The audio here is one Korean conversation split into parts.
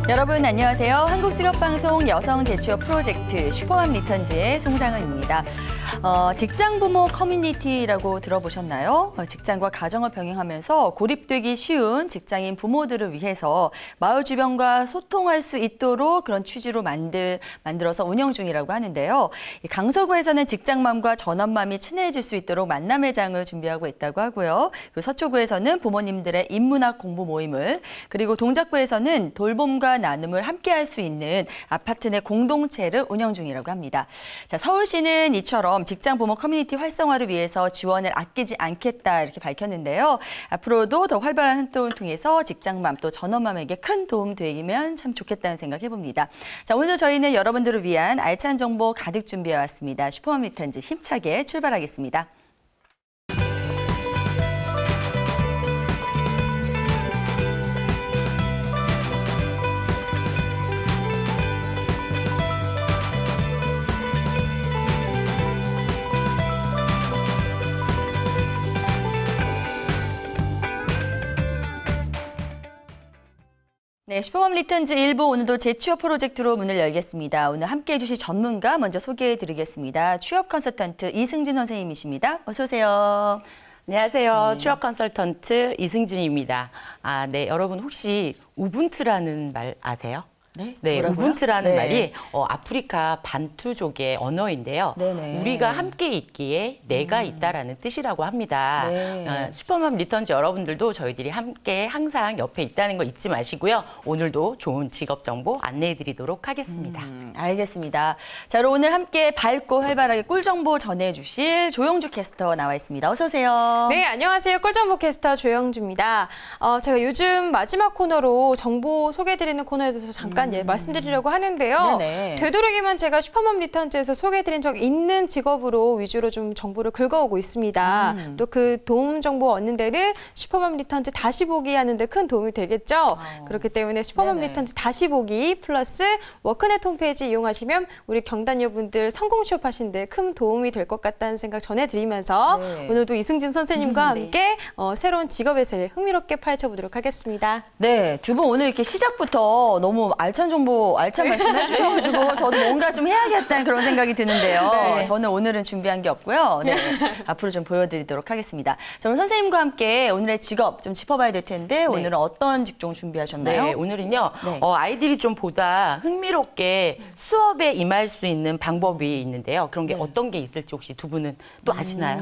여러분 안녕하세요. 한국직업방송 여성대취업 프로젝트 슈퍼맘 리턴즈의 송상은입니다. 직장 부모 커뮤니티라고 들어보셨나요? 직장과 가정을 병행하면서 고립되기 쉬운 직장인 부모들을 위해서 마을 주변과 소통할 수 있도록 그런 취지로 만들어서 운영 중이라고 하는데요. 강서구에서는 직장맘과 전업맘이 친해질 수 있도록 만남의 장을 준비하고 있다고 하고요. 그리고 서초구에서는 부모님들의 인문학 공부 모임을, 그리고 동작구에서는 돌봄과 나눔을 함께 할 수 있는 아파트 내 공동체를 운영 중이라고 합니다. 자, 서울시는 이처럼 직장 부모 커뮤니티 활성화를 위해서 지원을 아끼지 않겠다 이렇게 밝혔는데요. 앞으로도 더 활발한 활동을 통해서 직장맘 또 전업맘에게 큰 도움 되면 참 좋겠다는 생각 해봅니다. 자, 오늘 저희는 여러분들을 위한 알찬 정보 가득 준비해 왔습니다. 슈퍼맘 리턴즈 힘차게 출발하겠습니다. 네, 슈퍼맘 리턴즈 1부 오늘도 재취업 프로젝트로 문을 열겠습니다. 오늘 함께해 주실 전문가 먼저 소개해드리겠습니다. 취업 컨설턴트 이승진 선생님이십니다. 어서 오세요. 안녕하세요. 취업 컨설턴트 이승진입니다. 네, 여러분 혹시 우분투라는 말 아세요? 네, 우분투라는 말이 아프리카 반투족의 언어인데요. 네네. 우리가 함께 있기에 내가 있다라는 뜻이라고 합니다. 네. 슈퍼맘 리턴즈 여러분들도 저희들이 함께 항상 옆에 있다는 거 잊지 마시고요. 오늘도 좋은 직업 정보 안내해드리도록 하겠습니다. 알겠습니다. 자, 그럼 오늘 함께 밝고 활발하게 꿀 정보 전해주실 조영주 캐스터 나와 있습니다. 어서 오세요. 네, 안녕하세요. 꿀정보 캐스터 조영주입니다. 제가 요즘 마지막 코너로 정보 소개해드리는 코너에 대해서 잠깐 말씀드리려고 하는데요. 네네. 되도록이면 제가 슈퍼맘 리턴즈에서 소개해드린 적 있는 직업으로 위주로 좀 정보를 긁어오고 있습니다. 또 그 도움 정보 얻는 데는 슈퍼맘 리턴즈 다시 보기 하는 데 큰 도움이 되겠죠. 그렇기 때문에 슈퍼맘 리턴즈 다시 보기 플러스 워크넷 홈페이지 이용하시면 우리 경단녀분들 성공 취업하시는 데 큰 도움이 될 것 같다는 생각 전해드리면서 오늘도 이승진 선생님과 함께 새로운 직업의 세계 흥미롭게 파헤쳐보도록 하겠습니다. 네, 두 분 오늘 이렇게 시작부터 너무 알찬 정보, 알찬 말씀 해주셔가지고 저도 뭔가 좀 해야겠다는 그런 생각이 드는데요. 네. 저는 오늘은 준비한 게 없고요. 네, 앞으로 좀 보여드리도록 하겠습니다. 자, 오늘 선생님과 함께 오늘의 직업 좀 짚어봐야 될 텐데 오늘은 어떤 직종 준비하셨나요? 네, 오늘은요. 아이들이 좀 보다 흥미롭게 수업에 임할 수 있는 방법이 있는데요. 그런 게 어떤 게 있을지 혹시 두 분은 또 아시나요?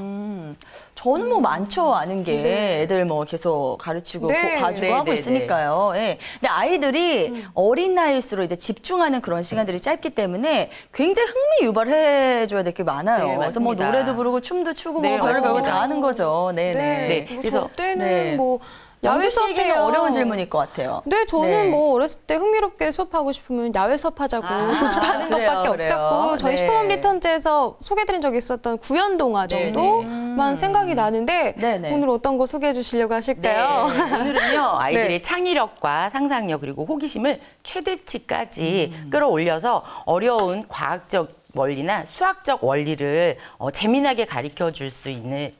저는 뭐 많죠, 아는 게. 애들 뭐 계속 가르치고 봐주고 하고 있으니까요. 네. 근데 아이들이 어린 나이일수록 이제 집중하는 그런 시간들이 짧기 때문에 굉장히 흥미 유발해줘야 될 게 많아요. 네, 그래서 뭐 노래도 부르고 춤도 추고 뭐 별거 다 하는 거죠. 네네. 뭐 그래서 저 때는 뭐 야외 수업이면 어려운 질문일 것 같아요. 네, 저는 뭐 어렸을 때 흥미롭게 수업하고 싶으면 야외 수업하자고 고집하는 것밖에 없었고 저희 슈퍼맘 리턴즈에서 소개드린 적이 있었던 구연동화 정도만 생각이 나는데 오늘 어떤 거 소개해 주시려고 하실까요? 네. 오늘은요, 아이들의 창의력과 상상력 그리고 호기심을 최대치까지 끌어올려서 어려운 과학적 원리나 수학적 원리를 재미나게 가르쳐 줄 수 있는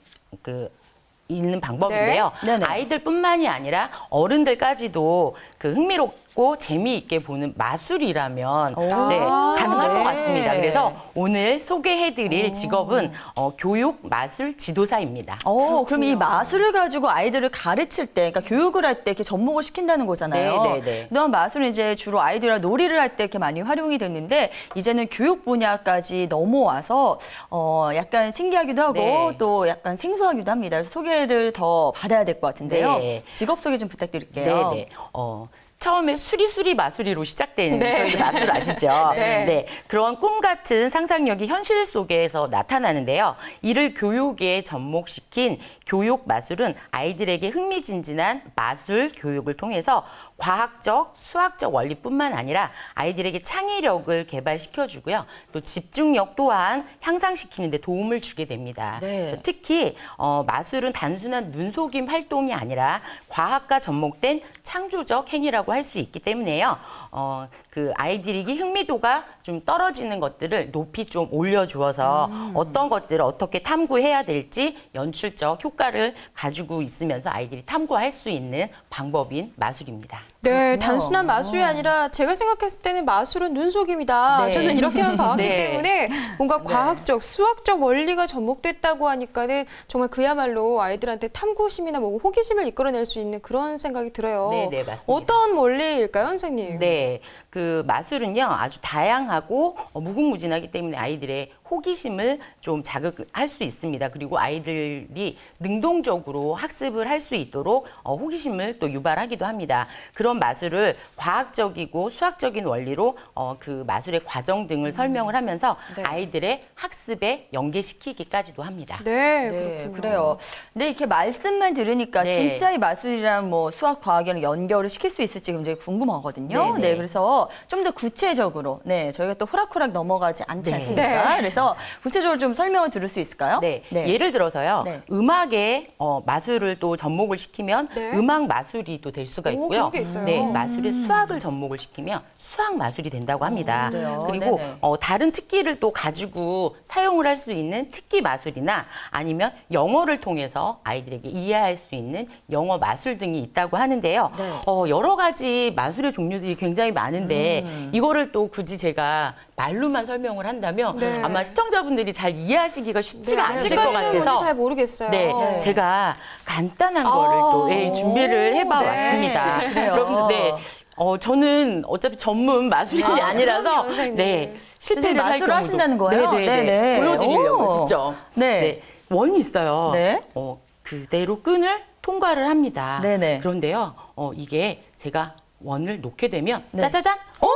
있는 방법인데요. 아이들뿐만이 아니라 어른들까지도 그 흥미롭고 재미있게 보는 마술이라면 가능할 것 같습니다. 그래서 오늘 소개해드릴 직업은 교육 마술 지도사입니다. 그럼 이 마술을 가지고 아이들을 가르칠 때, 그러니까 교육을 할 때 이렇게 접목을 시킨다는 거잖아요. 그동안 마술은 이제 주로 아이들이랑 놀이를 할 때 이렇게 많이 활용이 됐는데 이제는 교육 분야까지 넘어와서 약간 신기하기도 하고 또 약간 생소하기도 합니다. 그래서 소개를 더 받아야 될 것 같은데요. 직업 소개 좀 부탁드릴게요. 처음에 수리수리 마수리로 시작되는 저희들 마술 아시죠? 그런 꿈 같은 상상력이 현실 속에서 나타나는데요. 이를 교육에 접목시킨 교육 마술은 아이들에게 흥미진진한 마술 교육을 통해서 과학적, 수학적 원리뿐만 아니라 아이들에게 창의력을 개발시켜주고요. 또 집중력 또한 향상시키는 데 도움을 주게 됩니다. 네. 특히 마술은 단순한 눈속임 활동이 아니라 과학과 접목된 창조적 행위라고 할 수 있기 때문에요. 그 아이들에게 흥미도가 좀 떨어지는 것들을 높이 좀 올려주어서 어떤 것들을 어떻게 탐구해야 될지 연출적 효과를 가지고 있으면서 아이들이 탐구할 수 있는 방법인 마술입니다. 네, 그렇군요. 단순한 마술이 아니라 제가 생각했을 때는 마술은 눈속임이다. 네. 저는 이렇게만 봐왔기 네. 때문에 뭔가 과학적, 수학적 원리가 접목됐다고 하니까는 정말 그야말로 아이들한테 탐구심이나 뭐 호기심을 이끌어낼 수 있는 그런 생각이 들어요. 네, 네, 맞습니다. 어떤 원리일까요, 선생님? 네, 그 마술은요 아주 다양하고 무궁무진하기 때문에 아이들의 호기심을 좀 자극할 수 있습니다. 그리고 아이들이 능동적으로 학습을 할 수 있도록 호기심을 또 유발하기도 합니다. 그런 마술을 과학적이고 수학적인 원리로 그 마술의 과정 등을 설명을 하면서 네. 아이들의 학습에 연계시키기까지도 합니다. 네, 네, 그렇군요. 그래요. 근데 이렇게 말씀만 들으니까 네. 진짜 이 마술이랑 뭐 수학, 과학이랑 연결을 시킬 수 있을지 굉장히 궁금하거든요. 네, 네, 네. 그래서 좀 더 구체적으로, 네, 저희가 또 호락호락 넘어가지 않지 네. 않습니까? 네. 그래서 구체적으로 좀 설명을 들을 수 있을까요? 네. 예를 들어서요. 네. 음악에 마술을 또 접목을 시키면 네. 음악 마술이 또 될 수가 오, 있고요. 그런 게 있어요. 네, 마술에 수학을 접목을 시키면 수학 마술이 된다고 합니다. 그래요? 그리고 네네. 다른 특기를 또 가지고 사용을 할 수 있는 특기 마술이나 아니면 영어를 통해서 아이들에게 이해할 수 있는 영어 마술 등이 있다고 하는데요. 네. 여러 가지 마술의 종류들이 굉장히 많은데 이거를 또 굳이 제가 말로만 설명을 한다면 네. 아마 시청자분들이 잘 이해하시기가 쉽지가 않을 것 아직까지는 같아서 뭔지 잘 모르겠어요. 네, 네. 제가 간단한 거를 또 오. 준비를 해봐 네. 왔습니다. 그래요. 여러분들, 네. 저는 어차피 전문 마술인이 아니라서 그럼요, 선생님. 네, 실패를 할 마술을 경우도 하신다는 거예요? 네네네. 네네. 보여드리려고 오. 직접. 네. 원이 있어요. 네. 그대로 끈을 통과를 합니다. 네네. 그런데요, 이게 제가 원을 놓게 되면 네. 짜자잔. 오!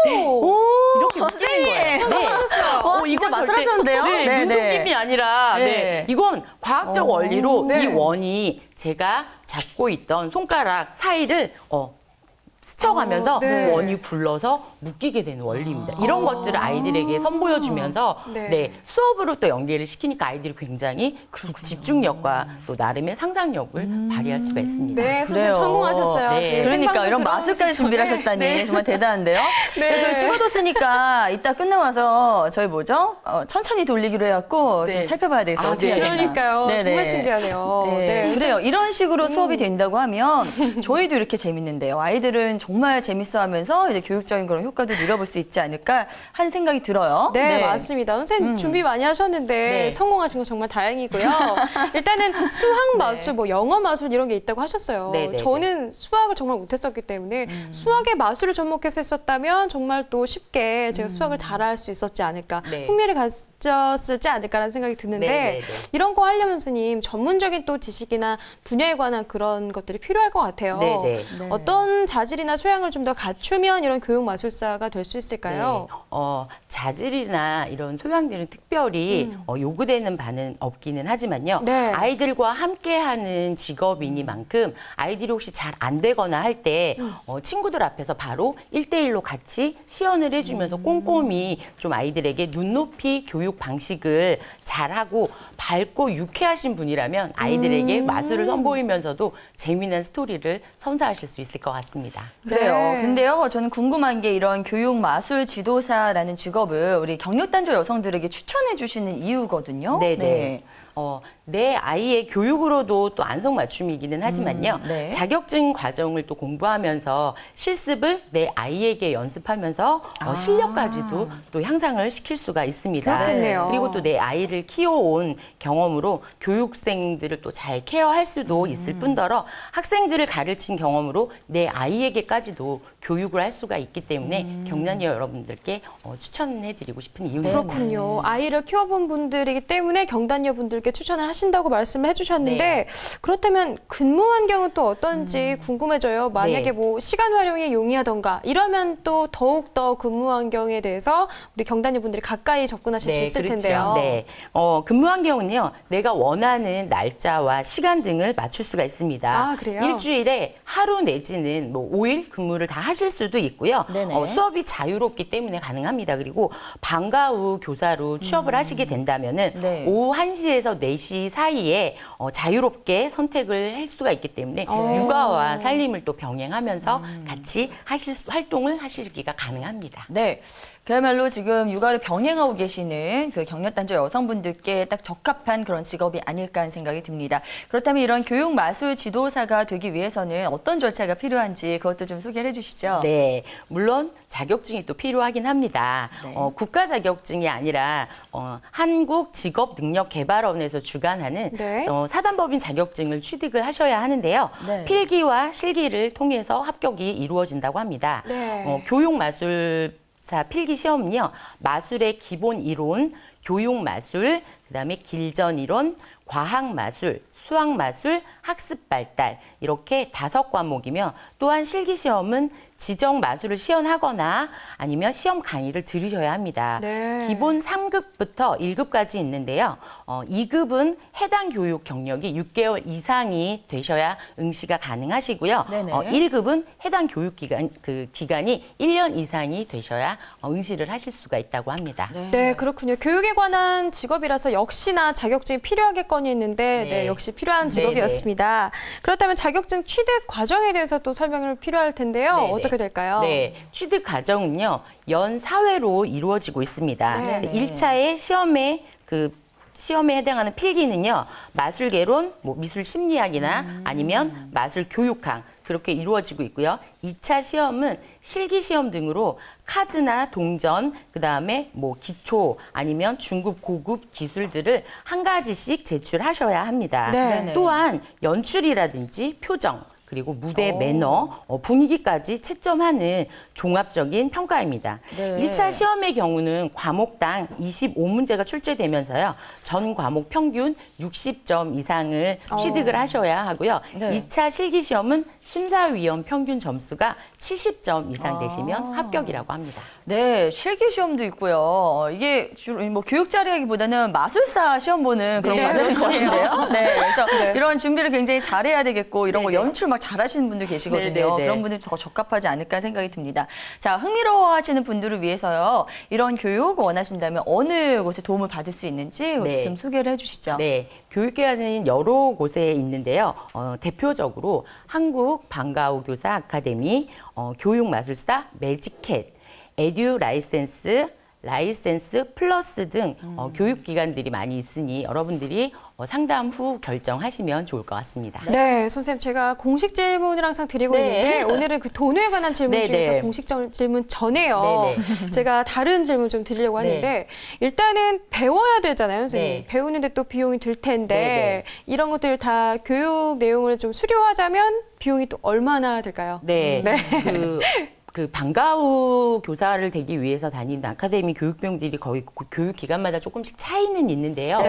네. 오! 이렇게 묶이는 거예요. 네. 와, 진짜 이건 마술하셨는데요? 절대, 네, 눈속임이 네. 아니라 네. 네. 이건 과학적 원리로 네. 이 원이 제가 잡고 있던 손가락 사이를 스쳐가면서 네. 원이 굴러서 묶이게 되는 원리입니다. 이런 것들을 아이들에게 선보여주면서 네. 네, 수업으로 또 연계를 시키니까 아이들이 굉장히 집중력과 또 나름의 상상력을 발휘할 수가 있습니다. 네, 선생님 그래요. 성공하셨어요. 네. 지금 그러니까 생방송 이런 마술까지 들어오기 준비를 전에. 하셨다니 네. 정말 대단한데요. 네. 저희 찍어뒀으니까 이따 끝나와서 저희 뭐죠? 천천히 돌리기로 해갖고 좀 네. 살펴봐야 되겠어요. 아, 어떻게 네. 해야 되나. 그러니까요. 네네. 정말 신기하네요. 네. 네. 그래요. 이런 식으로 수업이 된다고 하면 저희도 이렇게 재밌는데요. 아이들은 정말 재밌어하면서 이제 교육적인 그런 효과도 누려볼 수 있지 않을까 하는 생각이 들어요. 네, 맞습니다. 선생님 준비 많이 하셨는데 네. 성공하신 건 정말 다행이고요. 일단은 수학 마술, 뭐 영어 마술 이런 게 있다고 하셨어요. 네, 네, 저는 수학을 정말 못했었기 때문에 수학의 마술을 접목해서 했었다면 정말 또 쉽게 제가 수학을 잘할 수 있었지 않을까, 네. 흥미를 가졌을지 않을까라는 생각이 드는데 네, 네, 네. 이런 거 하려면 선생님 전문적인 또 지식이나 분야에 관한 그런 것들이 필요할 것 같아요. 네, 네. 네. 어떤 자질이나 소양을 좀 더 갖추면 이런 교육 마술사가 될 수 있을까요? 네. 자질이나 이런 소양들은 특별히 요구되는 바는 없기는 하지만요. 네. 아이들과 함께하는 직업이니만큼 아이들이 혹시 잘 안 되거나 할 때 친구들 앞에서 바로 1대1로 같이 시연을 해주면서 꼼꼼히 좀 아이들에게 눈높이 교육 방식을 잘하고 밝고 유쾌하신 분이라면 아이들에게 마술을 선보이면서도 재미난 스토리를 선사하실 수 있을 것 같습니다. 그래요. 네. 근데요, 저는 궁금한 게 이런 교육 마술 지도사라는 직업을 우리 경력단조 여성들에게 추천해 주시는 이유거든요. 네네. 내 아이의 교육으로도 또 안성맞춤이기는 하지만요. 네. 자격증 과정을 또 공부하면서 실습을 내 아이에게 연습하면서 실력까지도 또 향상을 시킬 수가 있습니다. 그렇겠네요. 그리고 또 내 아이를 키워온 경험으로 교육생들을 또 잘 케어할 수도 있을 뿐더러 학생들을 가르친 경험으로 내 아이에게까지도 교육을 할 수가 있기 때문에 경단녀 여러분들께 추천해드리고 싶은 이유입니다. 그렇군요. 아이를 키워본 분들이기 때문에 경단녀 분들께 이렇게 추천을 하신다고 말씀을 해주셨는데 네. 그렇다면 근무 환경은 또 어떤지 궁금해져요. 만약에 네. 뭐 시간 활용이 용이하던가 이러면 또 더욱 더 근무 환경에 대해서 우리 경단위분들이 가까이 접근하실 수 있을 그렇죠. 텐데요. 네. 근무 환경은요, 내가 원하는 날짜와 시간 등을 맞출 수가 있습니다. 아, 그래요? 일주일에 하루 내지는 뭐 5일 근무를 다 하실 수도 있고요. 수업이 자유롭기 때문에 가능합니다. 그리고 방과 후 교사로 취업을 하시게 된다면은 오후 1시에서 4시 사이에 자유롭게 선택을 할 수가 있기 때문에 육아와 살림을 또 병행하면서 같이 활동을 하시기가 가능합니다. 네. 그야말로 지금 육아를 병행하고 계시는 그 경력단절 여성분들께 딱 적합한 그런 직업이 아닐까 하는 생각이 듭니다. 그렇다면 이런 교육 마술 지도사가 되기 위해서는 어떤 절차가 필요한지 그것도 좀 소개를 해주시죠. 네, 물론 자격증이 또 필요하긴 합니다. 네. 국가 자격증이 아니라 한국직업능력개발원에서 주관하는 네. 사단법인 자격증을 취득을 하셔야 하는데요. 네. 필기와 실기를 통해서 합격이 이루어진다고 합니다. 네. 교육마술사 필기 시험은요, 마술의 기본 이론, 교육마술, 그다음에 길전이론, 과학마술, 수학마술, 학습발달 이렇게 5과목이며 또한 실기시험은 지정 마술을 시연하거나 아니면 시험 강의를 들으셔야 합니다. 네. 기본 3급부터 1급까지 있는데요. 2급은 해당 교육 경력이 6개월 이상이 되셔야 응시가 가능하시고요. 1급은 해당 교육 기간이 1년 이상이 되셔야 응시를 하실 수가 있다고 합니다. 네, 그렇군요. 교육에 관한 직업이라서 역시나 자격증이 필요하겠거니 했는데 네, 역시 필요한 직업이었습니다. 그렇다면 자격증 취득 과정에 대해서 또 설명을 필요할 텐데요. 어떻게 될까요? 네, 취득 과정은요, 연 4회로 이루어지고 있습니다. 1차의 시험에 해당하는 필기는요, 마술개론, 미술 심리학이나 아니면 마술 교육학 그렇게 이루어지고 있고요. 2차 시험은 실기시험 등으로 카드나 동전, 그다음에 기초 아니면 중급, 고급 기술들을 한 가지씩 제출하셔야 합니다. 또한 연출이라든지 표정, 그리고 무대 매너, 분위기까지 채점하는 종합적인 평가입니다. 1차 시험의 경우는 과목당 25문제가 출제되면서요. 전 과목 평균 60점 이상을 취득을 하셔야 하고요. 2차 실기시험은 심사위원 평균 점수가 70점 이상 되시면 합격이라고 합니다. 네, 실기시험도 있고요. 이게 주로 교육 자료하기보다는 마술사 시험 보는 그런 과정인 것 같은데요. 네, 그래서 이런 준비를 굉장히 잘해야 되겠고 이런 거 연출 막 잘하시는 분들 계시거든요. 그런 분들 더 적합하지 않을까 생각이 듭니다. 자, 흥미로워하시는 분들을 위해서요. 이런 교육 원하신다면 어느 곳에 도움을 받을 수 있는지 좀 소개를 해주시죠. 네, 교육기관은 여러 곳에 있는데요. 대표적으로 한국 방과 후 교사 아카데미, 교육마술사 매직캣, 에듀 라이센스 플러스 등 교육기관들이 많이 있으니 여러분들이 상담 후 결정하시면 좋을 것 같습니다. 네, 선생님 제가 공식 질문을 항상 드리고 있는데 오늘은 그 돈에 관한 질문 중에서 공식 질문 전에요. 제가 다른 질문 좀 드리려고 하는데 일단은 배워야 되잖아요, 선생님. 배우는데 또 비용이 들 텐데 이런 것들 다 교육 내용을 좀 수료하자면 비용이 또 얼마나 들까요? 그 방과 후 교사를 되기 위해서 다니는 아카데미 교육비용들이 거의 교육 기관마다 조금씩 차이는 있는데요.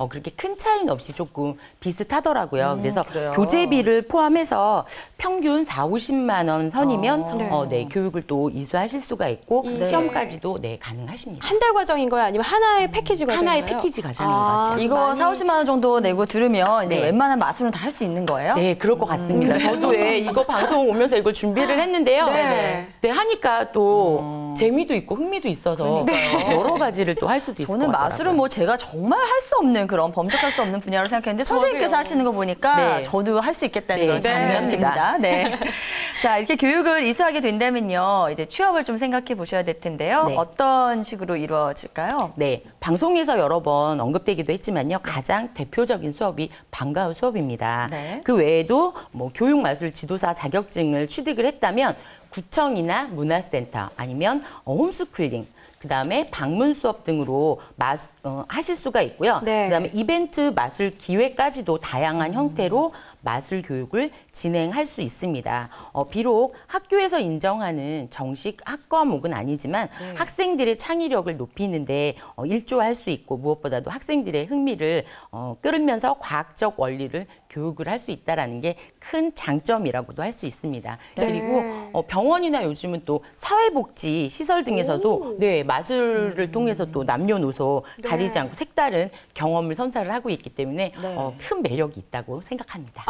그렇게 큰 차이는 없이 조금 비슷하더라고요. 그래서 교재비를 포함해서 평균 40~50만 원 선이면 교육을 또 이수하실 수가 있고 시험까지도 가능하십니다. 한 달 과정인 거예요? 아니면 하나의 패키지 과정인가요? 하나의 패키지 과정인 거죠. 이거 40~50만 원 정도 내고 들으면 이제 웬만한 마술은 다 할 수 있는 거예요? 네, 그럴 것 같습니다. 저도 이거 방송 오면서 이걸 준비를 했는데요. 하니까 또 재미도 있고 흥미도 있어서 여러 가지를 또 할 수도 있을 것 같아요. 저는 마술은 제가 정말 할 수 없는 그런 범접할 수 없는 분야로 생각했는데 선생님께서 하시는 거 보니까 저도 할 수 있겠다는 그런 자신감이 듭니다. 자, 이렇게 교육을 이수하게 된다면요. 이제 취업을 좀 생각해 보셔야 될 텐데요. 어떤 식으로 이루어질까요? 네, 방송에서 여러 번 언급되기도 했지만요. 가장 대표적인 수업이 방과 후 수업입니다. 그 외에도 교육마술 지도사 자격증을 취득을 했다면 구청이나 문화센터 아니면 홈스쿨링, 그다음에 방문 수업 등으로 하실 수가 있고요. 그다음에 이벤트 마술 기획까지도 다양한 형태로 마술 교육을 진행할 수 있습니다. 비록 학교에서 인정하는 정식 학과목은 아니지만 학생들의 창의력을 높이는데 일조할 수 있고 무엇보다도 학생들의 흥미를 끌면서 과학적 원리를 교육을 할 수 있다는 게 큰 장점이라고도 할 수 있습니다. 그리고 병원이나 요즘은 또 사회복지 시설 등에서도 마술을 통해서 또 남녀노소 가리지 않고 색다른 경험을 선사를 하고 있기 때문에 큰 매력이 있다고 생각합니다.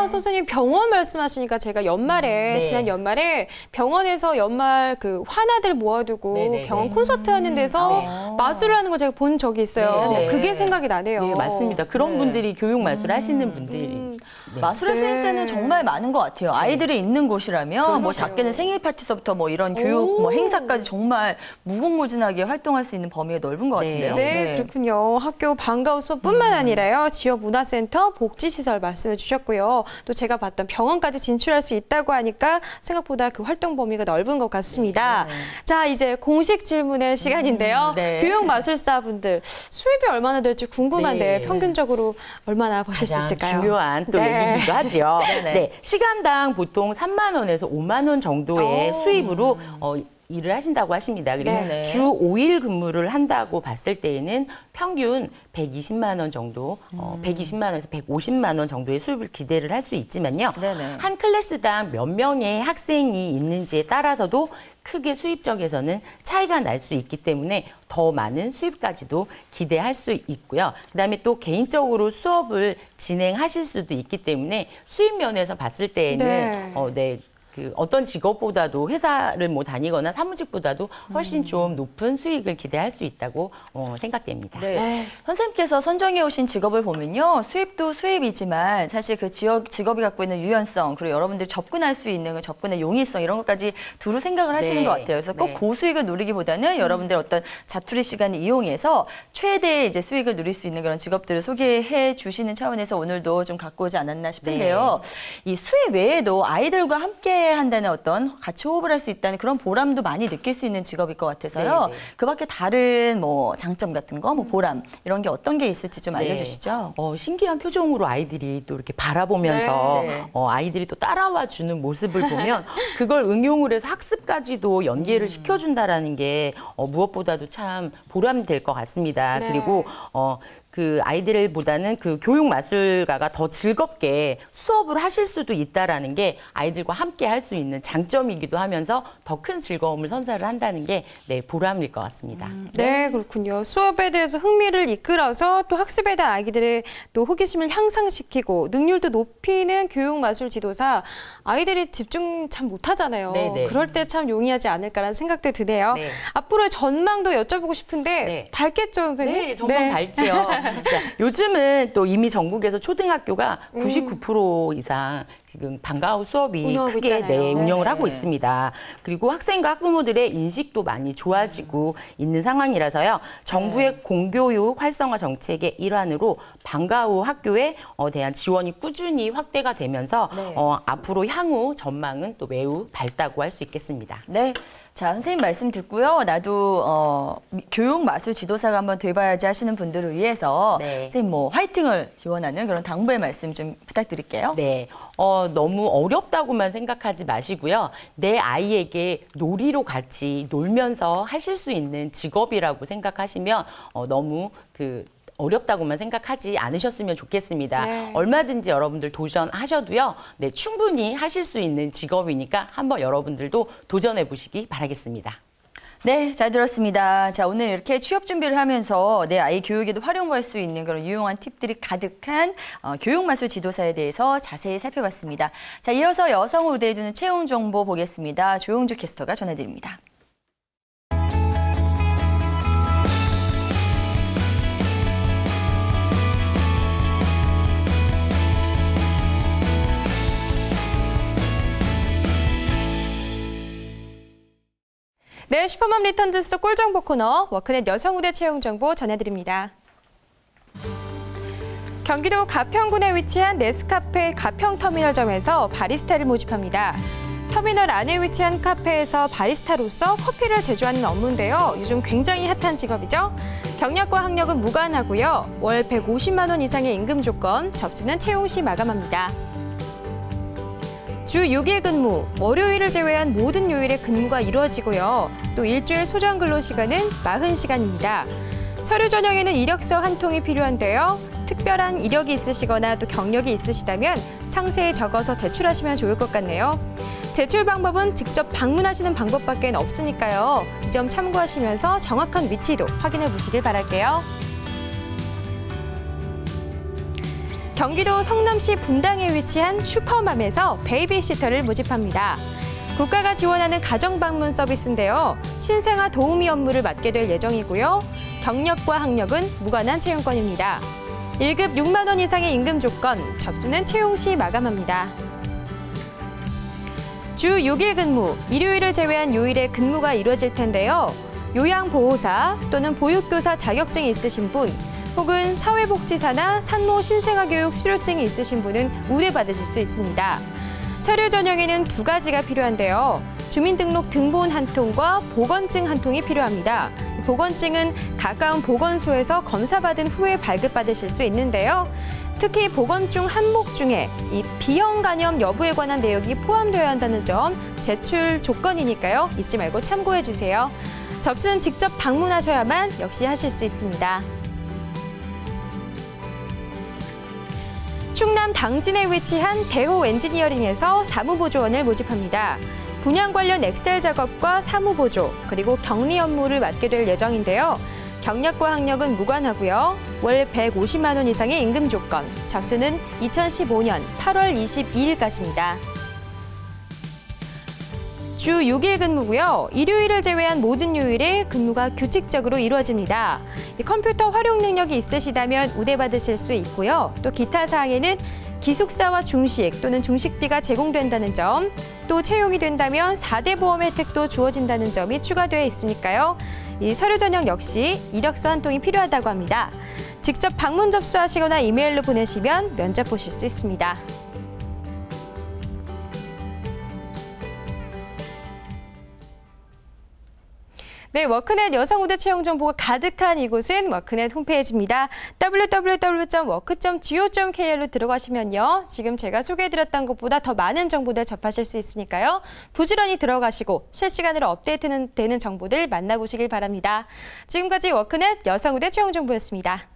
선생님 병원 말씀하시니까 제가 연말에 지난 연말에 병원에서 연말 그 환아들 모아두고 병원 콘서트 하는 데서 마술을 하는 걸 제가 본 적이 있어요. 그게 생각이 나네요. 네, 맞습니다. 그런 분들이 교육 마술 하시는 분들이 마술의 센스는 정말 많은 것 같아요. 아이들이 있는 곳이라면 뭐 작게는 생일 파티서부터 뭐 이런 교육 뭐 행사까지 정말 무궁무진하게 활동할 수 있는 범위가 넓은 것 같은데요. 그렇군요. 학교 방과후 수업뿐만 아니라요. 지역 문화센터, 복지시설 말씀해 주셨고요. 또 제가 봤던 병원까지 진출할 수 있다고 하니까 생각보다 그 활동 범위가 넓은 것 같습니다. 자, 이제 공식 질문의 시간인데요. 교육마술사분들 수입이 얼마나 될지 궁금한데 평균적으로 얼마나 버실 수 있을까요? 중요한 또 얘기기도 하죠. 시간당 보통 3만 원에서 5만 원 정도의 수입으로 일을 하신다고 하십니다. 그리고 주 5일 근무를 한다고 봤을 때에는 평균 120만 원 정도, 120만 원에서 150만 원 정도의 수입을 기대를 할 수 있지만요. 한 클래스당 몇 명의 학생이 있는지에 따라서도 크게 수입적에서는 차이가 날 수 있기 때문에 더 많은 수입까지도 기대할 수 있고요. 그다음에 또 개인적으로 수업을 진행하실 수도 있기 때문에 수입 면에서 봤을 때에는 어떤 직업보다도 회사를 뭐 다니거나 사무직보다도 훨씬 좀 높은 수익을 기대할 수 있다고 생각됩니다. 선생님께서 선정해 오신 직업을 보면요. 수입도 수입이지만 사실 그 직업이 갖고 있는 유연성 그리고 여러분들이 접근할 수 있는 그 접근의 용이성 이런 것까지 두루 생각을 하시는 것 같아요. 그래서 꼭 고수익을 누리기보다는 여러분들 어떤 자투리 시간을 이용해서 최대 이제 수익을 누릴 수 있는 그런 직업들을 소개해 주시는 차원에서 오늘도 좀 갖고 오지 않았나 싶은데요. 이 수입 외에도 아이들과 함께 한다는 어떤 같이 호흡을 할 수 있다는 그런 보람도 많이 느낄 수 있는 직업일 것 같아서요. 그 밖에 다른 뭐 장점 같은 거, 뭐 보람 이런 게 어떤 게 있을지 좀 알려주시죠. 신기한 표정으로 아이들이 또 이렇게 바라보면서 아이들이 또 따라와 주는 모습을 보면 그걸 응용을 해서 학습까지도 연계를 시켜준다라는 게 무엇보다도 참 보람이 될 것 같습니다. 그리고 그 아이들보다는 그 교육 마술가가 더 즐겁게 수업을 하실 수도 있다라는 게 아이들과 함께 할 수 있는 장점이기도 하면서 더 큰 즐거움을 선사를 한다는 게 보람일 것 같습니다. 그렇군요. 수업에 대해서 흥미를 이끌어서 또 학습에 대한 아이들의 또 호기심을 향상시키고 능률도 높이는 교육 마술 지도사 아이들이 집중 참 못하잖아요. 그럴 때 참 용이하지 않을까라는 생각도 드네요. 앞으로의 전망도 여쭤보고 싶은데 밝겠죠, 선생님? 전망 밝지요. 자, 요즘은 또 이미 전국에서 초등학교가 99% 이상 지금 방과후 수업이 크게 운영을 하고 있습니다. 그리고 학생과 학부모들의 인식도 많이 좋아지고 있는 상황이라서요. 정부의 공교육 활성화 정책의 일환으로 방과후 학교에 대한 지원이 꾸준히 확대가 되면서 앞으로 향후 전망은 또 매우 밝다고 할 수 있겠습니다. 자, 선생님 말씀 듣고요. 나도 교육 마술 지도사가 한번 돼봐야지 하시는 분들을 위해서 선생님 뭐 화이팅을 기원하는 그런 당부의 말씀 좀 부탁드릴게요. 너무 어렵다고만 생각하지 마시고요. 내 아이에게 놀이로 같이 놀면서 하실 수 있는 직업이라고 생각하시면 너무 어렵다고만 생각하지 않으셨으면 좋겠습니다. 얼마든지 여러분들 도전하셔도요. 충분히 하실 수 있는 직업이니까 한번 여러분들도 도전해 보시기 바라겠습니다. 잘 들었습니다. 자, 오늘 이렇게 취업 준비를 하면서 내 아이 교육에도 활용할 수 있는 그런 유용한 팁들이 가득한 교육마술 지도사에 대해서 자세히 살펴봤습니다. 자, 이어서 여성을 우대해주는 채용 정보 보겠습니다. 조용주 캐스터가 전해드립니다. 슈퍼맘 리턴즈 속 꿀정보 코너 워크넷 여성우대 채용 정보 전해드립니다. 경기도 가평군에 위치한 네스카페 가평터미널점에서 바리스타를 모집합니다. 터미널 안에 위치한 카페에서 바리스타로서 커피를 제조하는 업무인데요. 요즘 굉장히 핫한 직업이죠. 경력과 학력은 무관하고요. 월 150만 원 이상의 임금 조건, 접수는 채용 시 마감합니다. 주 6일 근무, 월요일을 제외한 모든 요일에 근무가 이루어지고요. 또 일주일 소정 근로 시간은 40시간입니다. 서류 전형에는 이력서 한 통이 필요한데요. 특별한 이력이 있으시거나 또 경력이 있으시다면 상세히 적어서 제출하시면 좋을 것 같네요. 제출 방법은 직접 방문하시는 방법밖에 없으니까요. 이 점 참고하시면서 정확한 위치도 확인해 보시길 바랄게요. 경기도 성남시 분당에 위치한 슈퍼맘에서 베이비시터를 모집합니다. 국가가 지원하는 가정방문 서비스인데요. 신생아 도우미 업무를 맡게 될 예정이고요. 경력과 학력은 무관한 채용권입니다. 1급 6만 원 이상의 임금 조건, 접수는 채용 시 마감합니다. 주 6일 근무, 일요일을 제외한 요일에 근무가 이루어질 텐데요. 요양보호사 또는 보육교사 자격증이 있으신 분, 혹은 사회복지사나 산모 신생아교육 수료증이 있으신 분은 우대받으실 수 있습니다. 서류 전형에는 2가지가 필요한데요. 주민등록 등본 한 통과 보건증 한 통이 필요합니다. 보건증은 가까운 보건소에서 검사받은 후에 발급받으실 수 있는데요. 특히 보건증 항목 중에 이 B형 간염 여부에 관한 내용이 포함되어야 한다는 점 제출 조건이니까요. 잊지 말고 참고해 주세요. 접수는 직접 방문하셔야만 역시 하실 수 있습니다. 충남 당진에 위치한 대호 엔지니어링에서 사무보조원을 모집합니다. 분양 관련 엑셀 작업과 사무보조, 그리고 격리 업무를 맡게 될 예정인데요. 경력과 학력은 무관하고요. 월 150만 원 이상의 임금 조건, 접수는 2015년 8월 22일까지입니다. 주 6일 근무고요. 일요일을 제외한 모든 요일에 근무가 규칙적으로 이루어집니다. 컴퓨터 활용 능력이 있으시다면 우대받으실 수 있고요. 또 기타 사항에는 기숙사와 중식 또는 중식비가 제공된다는 점, 또 채용이 된다면 4대 보험 혜택도 주어진다는 점이 추가되어 있으니까요. 이 서류 전형 역시 이력서 한 통이 필요하다고 합니다. 직접 방문 접수하시거나 이메일로 보내시면 면접 보실 수 있습니다. 네, 워크넷 여성우대 채용 정보가 가득한 이곳은 워크넷 홈페이지입니다. www.work.go.kr로 들어가시면요. 지금 제가 소개해드렸던 것보다 더 많은 정보들 접하실 수 있으니까요. 부지런히 들어가시고 실시간으로 업데이트되는 정보들 만나보시길 바랍니다. 지금까지 워크넷 여성우대 채용 정보였습니다.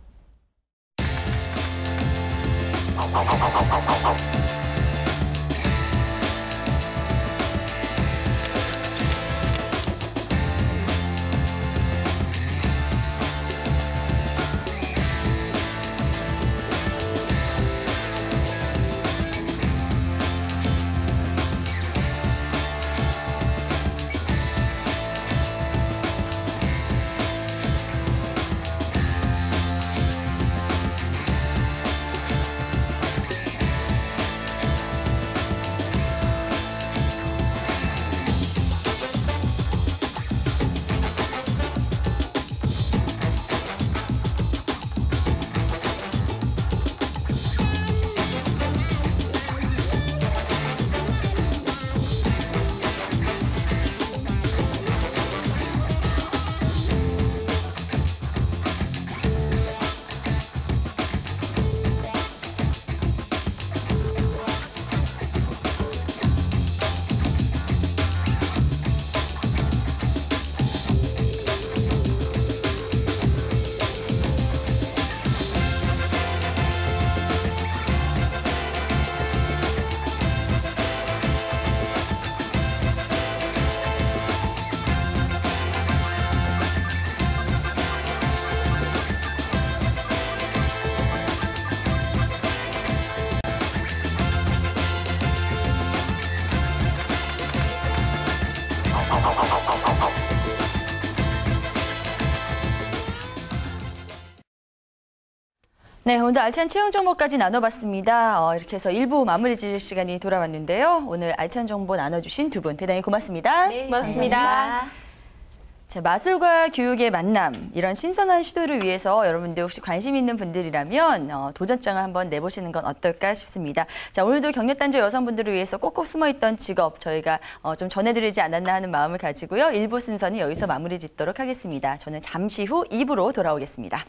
네, 오늘도 알찬 채용 정보까지 나눠봤습니다. 이렇게 해서 1부 마무리 지을 시간이 돌아왔는데요. 오늘 알찬 정보 나눠주신 두 분 대단히 고맙습니다. 네, 고맙습니다. 자, 마술과 교육의 만남, 이런 신선한 시도를 위해서 여러분들 혹시 관심 있는 분들이라면 도전장을 한번 내보시는 건 어떨까 싶습니다. 자, 오늘도 경력단절 여성분들을 위해서 꼭꼭 숨어있던 직업 저희가 좀 전해드리지 않았나 하는 마음을 가지고요. 1부 순서는 여기서 마무리 짓도록 하겠습니다. 저는 잠시 후 2부로 돌아오겠습니다.